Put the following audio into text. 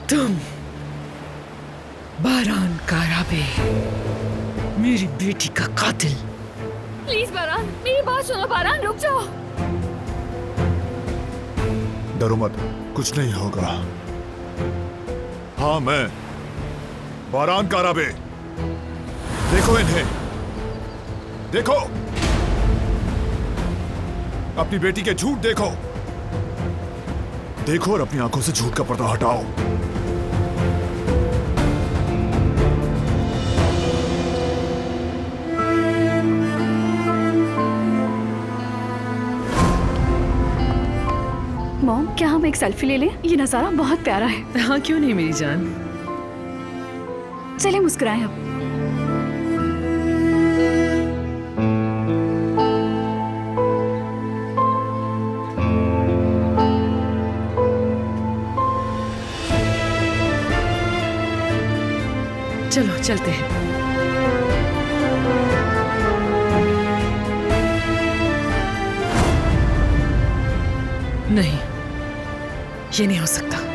तुम बारान काराबे, मेरी बेटी का कातिल। प्लीज बारान, मेरी बात सुनो। बारान रुक जाओ। डरो मत, कुछ नहीं होगा। हाँ, मैं बारान काराबे। देखो इन्हें, देखो अपनी बेटी के झूठ देखो। देखो और अपनी आंखों से झूठ का पर्दा हटाओ। मॉम, क्या हम एक सेल्फी ले लें? ये नजारा बहुत प्यारा है। हाँ, क्यों नहीं मेरी जान। चलिए मुस्कुराएं अब। चलो चलते हैं। नहीं, ये नहीं हो सकता।